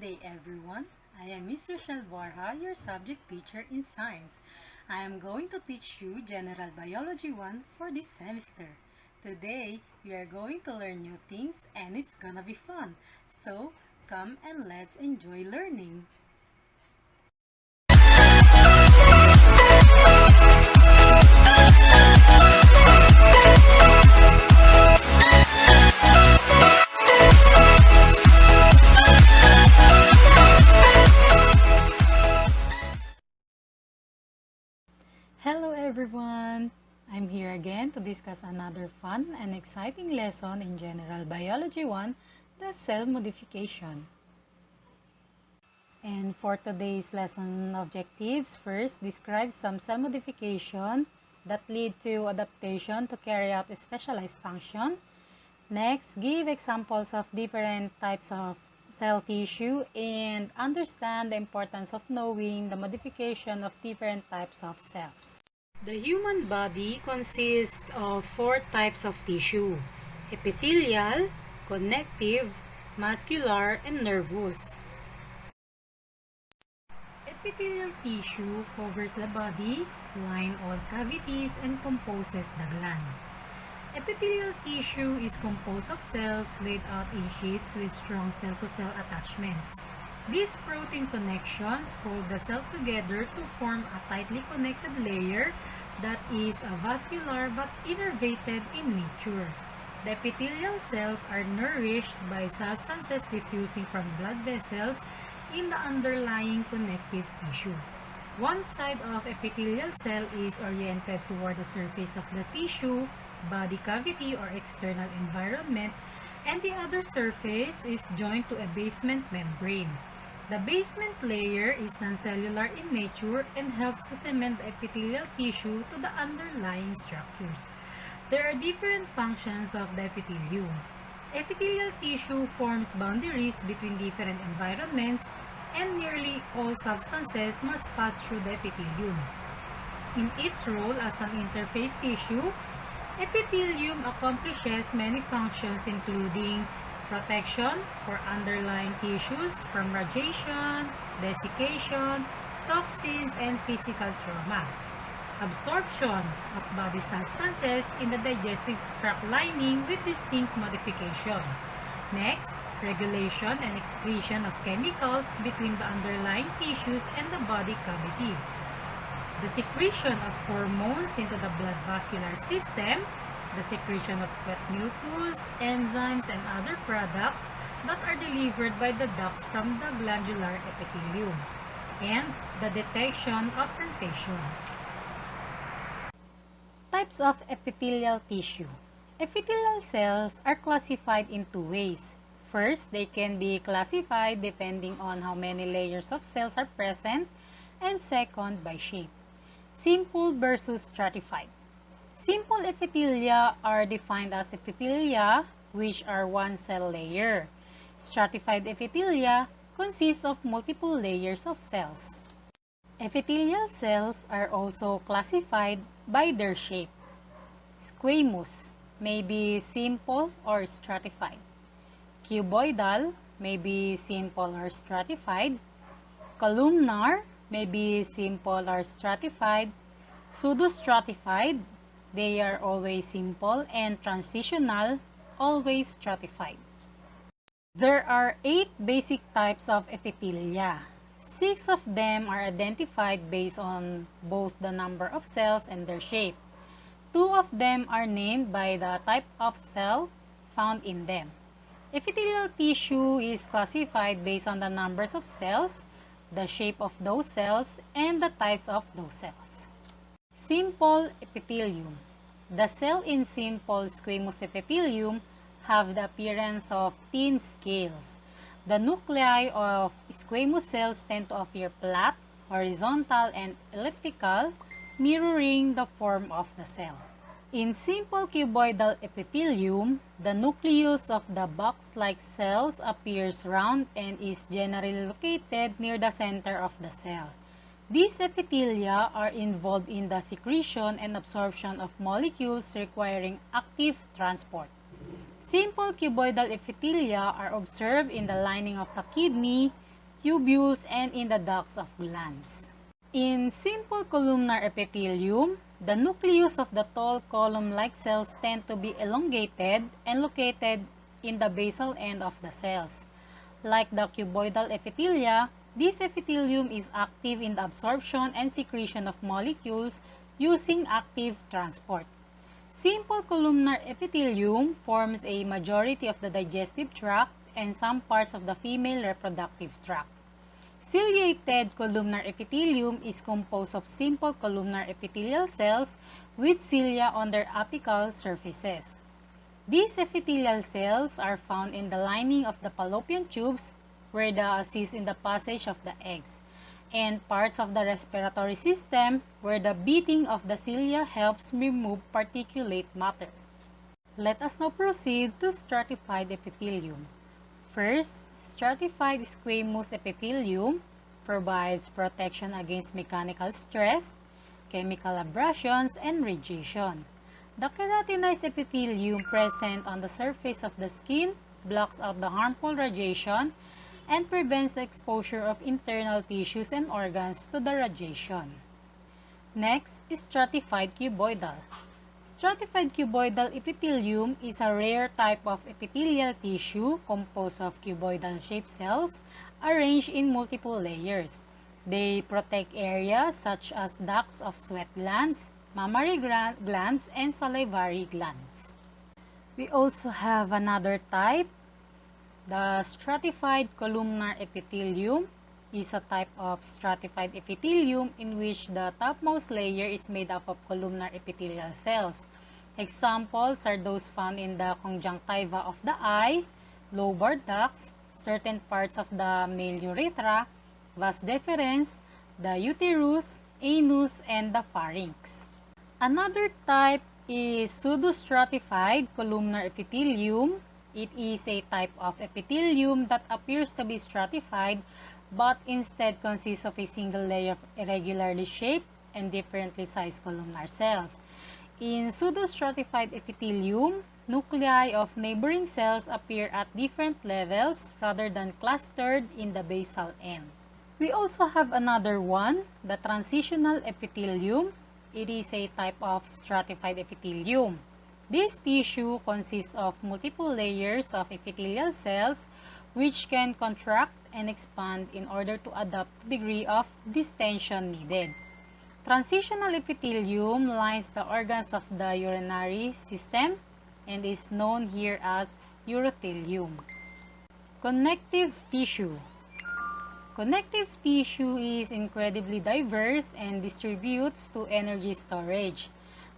day, everyone. I am Miss Rochelle Borja, your subject teacher in science. I am going to teach you General Biology 1 for this semester. Today, we are going to learn new things and it's gonna be fun. So, come and let's enjoy learning. Hello everyone! I'm here again to discuss another fun and exciting lesson in General Biology 1, the cell modification. And for today's lesson objectives, first, describe some cell modification that lead to adaptation to carry out a specialized function. Next, give examples of different types of cell tissue and understand the importance of knowing the modification of different types of cells. The human body consists of 4 types of tissue: epithelial, connective, muscular, and nervous. Epithelial tissue covers the body, line all cavities, and composes the glands. Epithelial tissue is composed of cells laid out in sheets with strong cell-to-cell attachments. These protein connections hold the cell together to form a tightly connected layer that is avascular but innervated in nature. The epithelial cells are nourished by substances diffusing from blood vessels in the underlying connective tissue. One side of epithelial cell is oriented toward the surface of the tissue, body cavity, or external environment, and the other surface is joined to a basement membrane. The basement layer is non-cellular in nature and helps to cement the epithelial tissue to the underlying structures. There are different functions of the epithelium. Epithelial tissue forms boundaries between different environments, and nearly all substances must pass through the epithelium. In its role as an interface tissue, epithelium accomplishes many functions including protection for underlying tissues from radiation, desiccation, toxins, and physical trauma. Absorption of body substances in the digestive tract lining with distinct modification. Next, regulation and excretion of chemicals between the underlying tissues and the body cavity. The secretion of hormones into the blood vascular system, the secretion of sweat mucus, enzymes, and other products that are delivered by the ducts from the glandular epithelium, and the detection of sensation. Types of epithelial tissue. Epithelial cells are classified in 2 ways. First, they can be classified depending on how many layers of cells are present, and second, by shape. Simple versus stratified. Simple epithelia are defined as epithelia which are one cell layer. Stratified epithelia consist of multiple layers of cells. Epithelial cells are also classified by their shape. Squamous may be simple or stratified. Cuboidal may be simple or stratified. Columnar may be simple or stratified. Pseudostratified, they are always simple, and transitional, always stratified. There are 8 basic types of epithelia. 6 of them are identified based on both the number of cells and their shape. 2 of them are named by the type of cell found in them. Epithelial tissue is classified based on the numbers of cells, the shape of those cells, and the types of those cells. Simple epithelium. The cell in simple squamous epithelium have the appearance of thin scales. The nuclei of squamous cells tend to appear flat, horizontal, and elliptical, mirroring the form of the cell. In simple cuboidal epithelium, the nucleus of the box-like cells appears round and is generally located near the center of the cell. These epithelia are involved in the secretion and absorption of molecules requiring active transport. Simple cuboidal epithelia are observed in the lining of the kidney, tubules, and in the ducts of glands. In simple columnar epithelium, the nucleus of the tall column-like cells tend to be elongated and located in the basal end of the cells. Like the cuboidal epithelia, this epithelium is active in the absorption and secretion of molecules using active transport. Simple columnar epithelium forms a majority of the digestive tract and some parts of the female reproductive tract. Ciliated columnar epithelium is composed of simple columnar epithelial cells with cilia on their apical surfaces. These epithelial cells are found in the lining of the fallopian tubes where they assist in the passage of the eggs, and parts of the respiratory system where the beating of the cilia helps remove particulate matter. Let us now proceed to stratified epithelium. First, stratified squamous epithelium provides protection against mechanical stress, chemical abrasions, and radiation. The keratinized epithelium present on the surface of the skin blocks out the harmful radiation and prevents the exposure of internal tissues and organs to the radiation. Next is stratified cuboidal. Stratified cuboidal epithelium is a rare type of epithelial tissue composed of cuboidal-shaped cells arranged in multiple layers. They protect areas such as ducts of sweat glands, mammary glands, and salivary glands. We also have another type. The stratified columnar epithelium is a type of stratified epithelium in which the topmost layer is made up of columnar epithelial cells. Examples are those found in the conjunctiva of the eye, lobar ducts, certain parts of the male urethra, vas deferens, the uterus, anus, and the pharynx. Another type is pseudostratified columnar epithelium. It is a type of epithelium that appears to be stratified but instead consists of a single layer of irregularly shaped and differently sized columnar cells. In pseudostratified epithelium, nuclei of neighboring cells appear at different levels rather than clustered in the basal end. We also have another one, the transitional epithelium. It is a type of stratified epithelium. This tissue consists of multiple layers of epithelial cells which can contract and expand in order to adapt the degree of distension needed. Transitional epithelium lines the organs of the urinary system and is known here as urothelium. Connective tissue. Connective tissue is incredibly diverse and distributes to energy storage,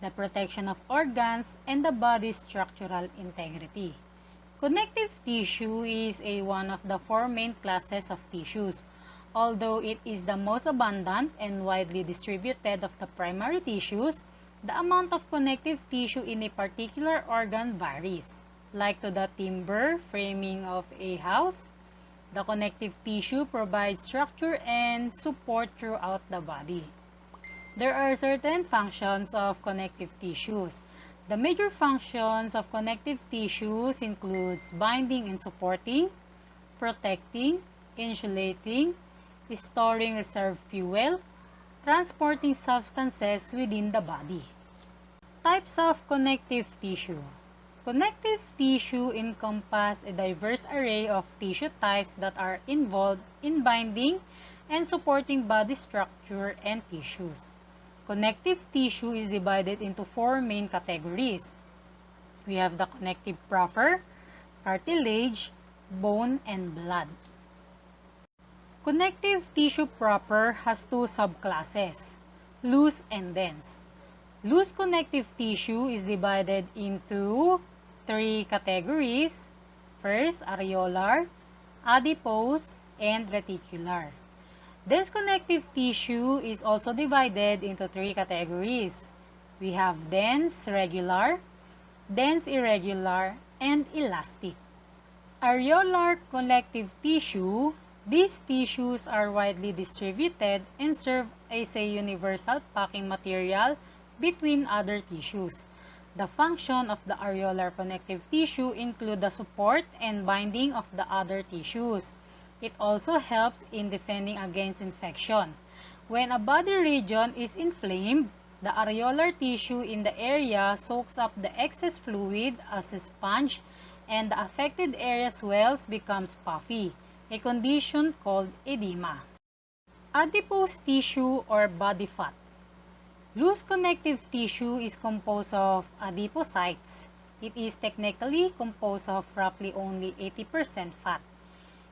the protection of organs, and the body's structural integrity. Connective tissue is one of the four main classes of tissues. Although it is the most abundant and widely distributed of the primary tissues, the amount of connective tissue in a particular organ varies. Like to the timber framing of a house, the connective tissue provides structure and support throughout the body. There are certain functions of connective tissues. The major functions of connective tissues includes binding and supporting, protecting, insulating, storing reserve fuel, transporting substances within the body. Types of connective tissue. Connective tissue encompass a diverse array of tissue types that are involved in binding and supporting body structure and tissues. Connective tissue is divided into four main categories. We have the connective proper, cartilage, bone, and blood. Connective tissue proper has two subclasses, loose and dense. Loose connective tissue is divided into three categories. First, areolar, adipose, and reticular. Dense connective tissue is also divided into three categories. We have dense regular, dense irregular, and elastic. Areolar connective tissue. These tissues are widely distributed and serve as a universal packing material between other tissues. The function of the areolar connective tissue include the support and binding of the other tissues. It also helps in defending against infection. When a body region is inflamed, the areolar tissue in the area soaks up the excess fluid as a sponge, and the affected area swells, becomes puffy, a condition called edema. Adipose tissue or body fat. Loose connective tissue is composed of adipocytes. It is technically composed of roughly only 80% fat.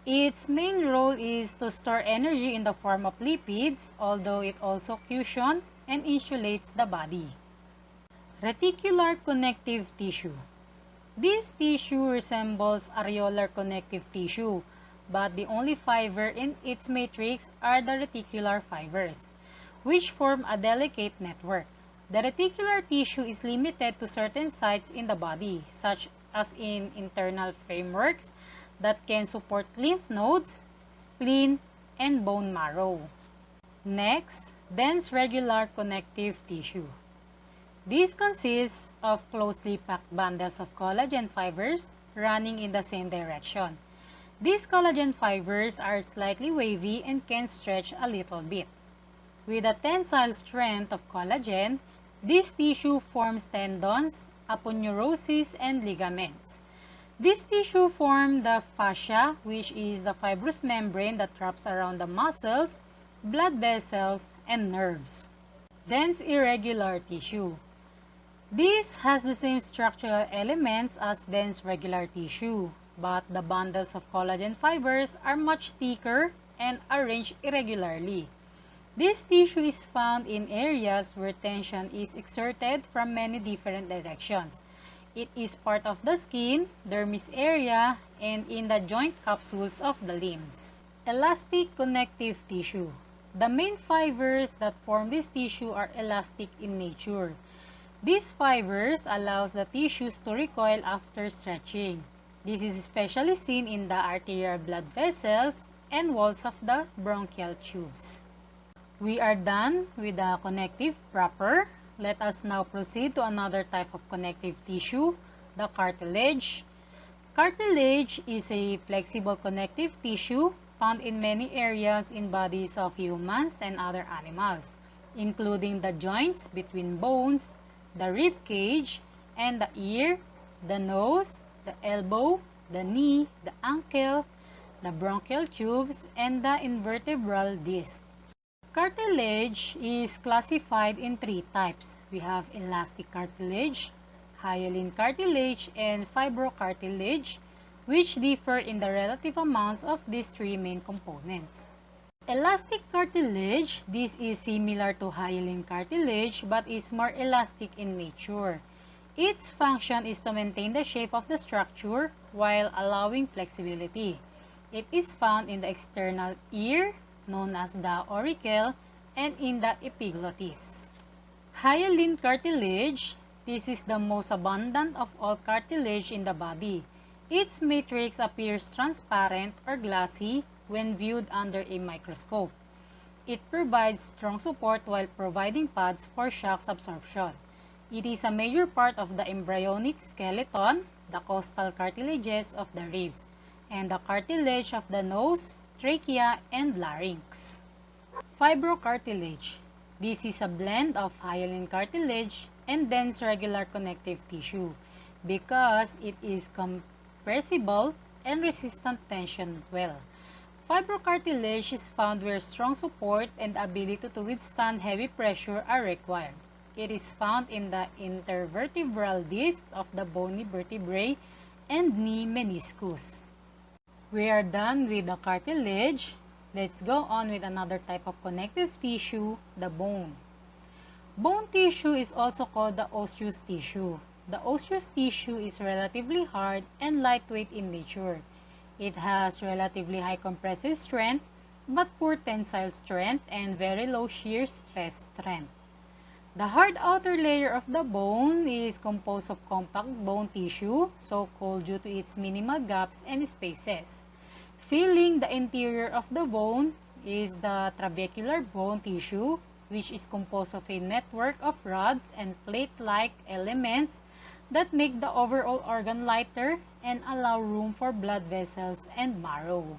Its main role is to store energy in the form of lipids, although it also cushions and insulates the body. Reticular connective tissue. This tissue resembles areolar connective tissue, but the only fiber in its matrix are the reticular fibers, which form a delicate network. The reticular tissue is limited to certain sites in the body, such as in internal frameworks that can support lymph nodes, spleen, and bone marrow. Next, dense regular connective tissue. This consists of closely packed bundles of collagen fibers running in the same direction. These collagen fibers are slightly wavy and can stretch a little bit. With a tensile strength of collagen, this tissue forms tendons, aponeurosis, and ligaments. This tissue forms the fascia, which is the fibrous membrane that wraps around the muscles, blood vessels, and nerves. Dense irregular tissue. This has the same structural elements as dense regular tissue, but the bundles of collagen fibers are much thicker and arranged irregularly. This tissue is found in areas where tension is exerted from many different directions. It is part of the skin, dermis area, and in the joint capsules of the limbs. Elastic connective tissue. The main fibers that form this tissue are elastic in nature. These fibers allow the tissues to recoil after stretching. This is especially seen in the arterial blood vessels and walls of the bronchial tubes. We are done with the connective proper. Let us now proceed to another type of connective tissue, the cartilage. Cartilage is a flexible connective tissue found in many areas in bodies of humans and other animals, including the joints between bones, the rib cage, and the ear, the nose, the elbow, the knee, the ankle, the bronchial tubes, and the invertebral disc. Cartilage is classified in three types. We have elastic cartilage, hyaline cartilage, and fibrocartilage, which differ in the relative amounts of these three main components. Elastic cartilage, this is similar to hyaline cartilage but is more elastic in nature. Its function is to maintain the shape of the structure while allowing flexibility. It is found in the external ear, known as the auricle, and in the epiglottis. Hyaline cartilage, this is the most abundant of all cartilage in the body. Its matrix appears transparent or glassy when viewed under a microscope. It provides strong support while providing pads for shock absorption. It is a major part of the embryonic skeleton, the costal cartilages of the ribs, and the cartilage of the nose, trachea, and larynx. Fibrocartilage. This is a blend of hyaline cartilage and dense regular connective tissue because it is compressible and resistant tension as well. Fibrocartilage is found where strong support and ability to withstand heavy pressure are required. It is found in the intervertebral disc of the bony vertebrae and knee meniscus. We are done with the cartilage. Let's go on with another type of connective tissue, the bone. Bone tissue is also called the osseous tissue. The osseous tissue is relatively hard and lightweight in nature. It has relatively high compressive strength, but poor tensile strength and very low shear stress strength. The hard outer layer of the bone is composed of compact bone tissue, so-called due to its minimal gaps and spaces. Filling the interior of the bone is the trabecular bone tissue, which is composed of a network of rods and plate-like elements that make the overall organ lighter and allow room for blood vessels and marrow.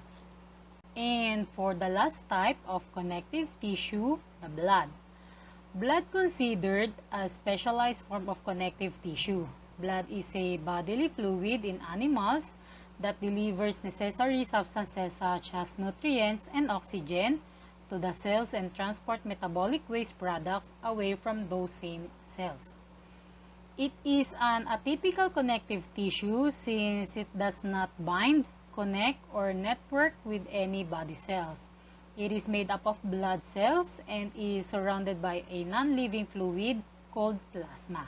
And for the last type of connective tissue, the blood. Blood considered a specialized form of connective tissue. Blood is a bodily fluid in animals that delivers necessary substances such as nutrients and oxygen to the cells and transport metabolic waste products away from those same cells. It is an atypical connective tissue since it does not bind, connect, or network with any body cells. It is made up of blood cells and is surrounded by a non-living fluid called plasma.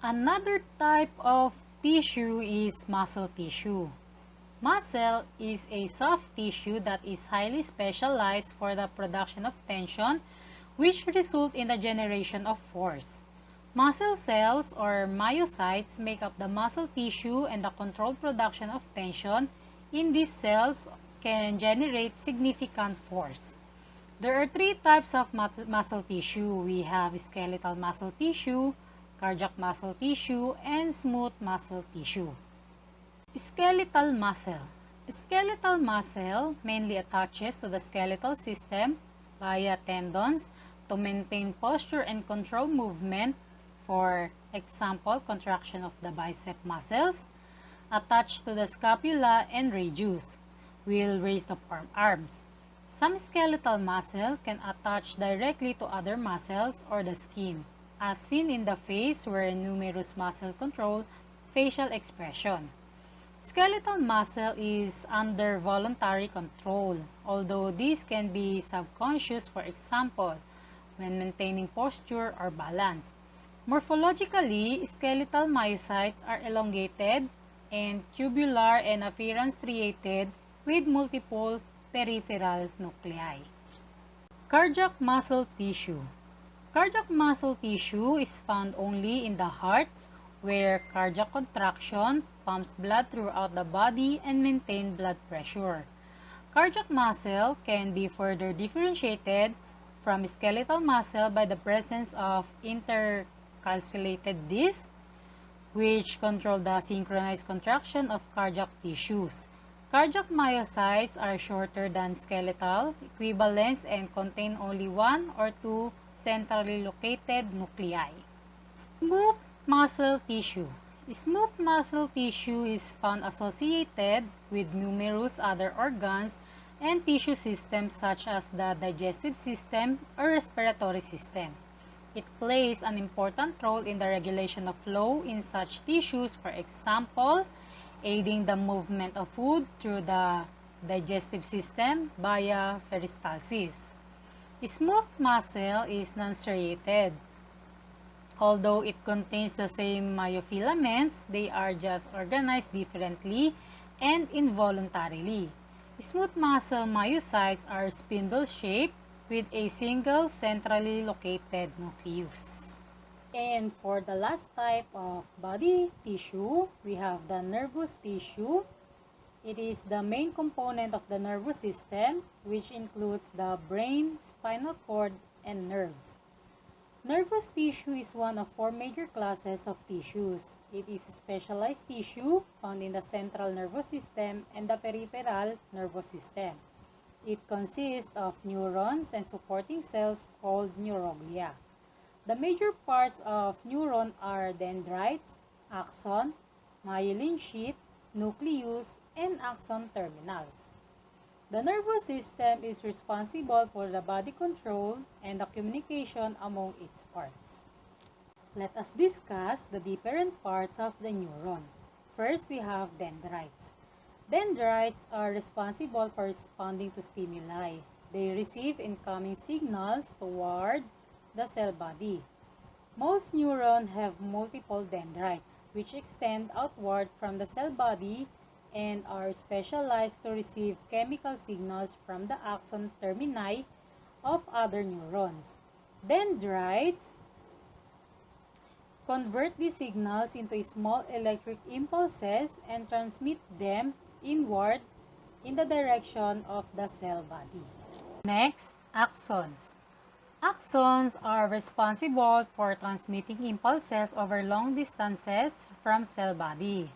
Another type of tissue is muscle tissue. Muscle is a soft tissue that is highly specialized for the production of tension, which result in the generation of force. Muscle cells or myocytes make up the muscle tissue, and the controlled production of tension in these cells can generate significant force. There are three types of muscle tissue. We have skeletal muscle tissue, cardiac muscle tissue, and smooth muscle tissue. Skeletal muscle. Skeletal muscle mainly attaches to the skeletal system via tendons to maintain posture and control movement. For example, contraction of the bicep muscles attached to the scapula and radius will raise the forearms. Some skeletal muscles can attach directly to other muscles or the skin, as seen in the face where numerous muscles control facial expression. Skeletal muscle is under voluntary control, although this can be subconscious, for example, when maintaining posture or balance. Morphologically, skeletal myocytes are elongated and tubular and appearance striated with multiple peripheral nuclei. Cardiac muscle tissue. Cardiac muscle tissue is found only in the heart, where cardiac contraction pumps blood throughout the body and maintains blood pressure. Cardiac muscle can be further differentiated from skeletal muscle by the presence of intercalculated discs, which control the synchronized contraction of cardiac tissues. Cardiac myocytes are shorter than skeletal equivalents and contain only one or two centrally located nuclei. Smooth muscle tissue. Smooth muscle tissue is found associated with numerous other organs and tissue systems such as the digestive system or respiratory system. It plays an important role in the regulation of flow in such tissues, for example, aiding the movement of food through the digestive system via peristalsis. Smooth muscle is non-striated. Although it contains the same myofilaments, they are just organized differently and involuntarily. Smooth muscle myocytes are spindle-shaped with a single centrally located nucleus. And for the last type of body tissue, we have the nervous tissue. It is the main component of the nervous system, which includes the brain, spinal cord, and nerves. Nervous tissue is one of four major classes of tissues. It is specialized tissue found in the central nervous system and the peripheral nervous system. It consists of neurons and supporting cells called neuroglia. The major parts of neuron are dendrites, axon, myelin sheath, nucleus, and axon terminals. The nervous system is responsible for the body control and the communication among its parts. Let us discuss the different parts of the neuron. First, we have dendrites. Dendrites are responsible for responding to stimuli. They receive incoming signals toward the cell body. Most neurons have multiple dendrites, which extend outward from the cell body and are specialized to receive chemical signals from the axon termini of other neurons. Dendrites convert these signals into small electric impulses and transmit them inward in the direction of the cell body. Next, axons. Axons are responsible for transmitting impulses over long distances from cell body.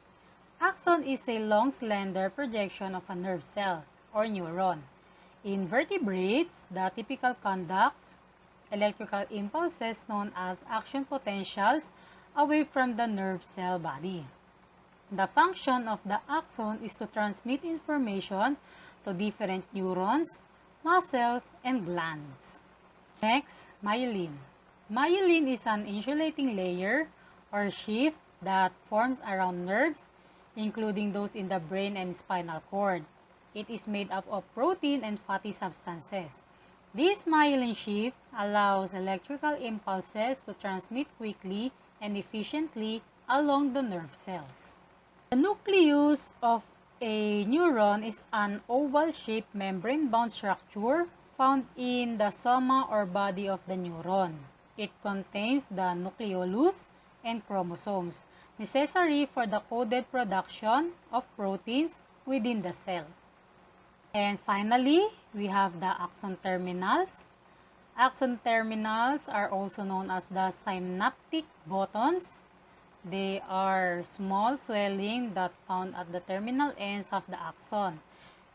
Axon is a long, slender projection of a nerve cell or neuron. In vertebrates, the typical conducts electrical impulses known as action potentials away from the nerve cell body. The function of the axon is to transmit information to different neurons, muscles, and glands. Next, myelin. Myelin is an insulating layer or sheath that forms around nerves, including those in the brain and spinal cord. It is made up of protein and fatty substances. This myelin sheath allows electrical impulses to transmit quickly and efficiently along the nerve cells. The nucleus of a neuron is an oval-shaped membrane-bound structure found in the soma or body of the neuron. It contains the nucleolus and chromosomes, necessary for the coded production of proteins within the cell. And finally, we have the axon terminals. Axon terminals are also known as the synaptic buttons. They are small swelling that found at the terminal ends of the axon.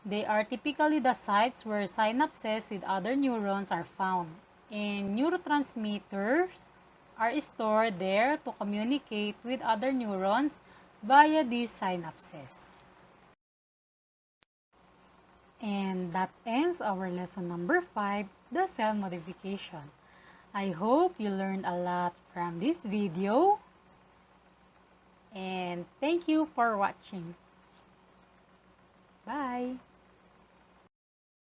They are typically the sites where synapses with other neurons are found, and neurotransmitters are stored there to communicate with other neurons via these synapses. And that ends our lesson number 5, the cell modification. I hope you learned a lot from this video. And thank you for watching. Bye!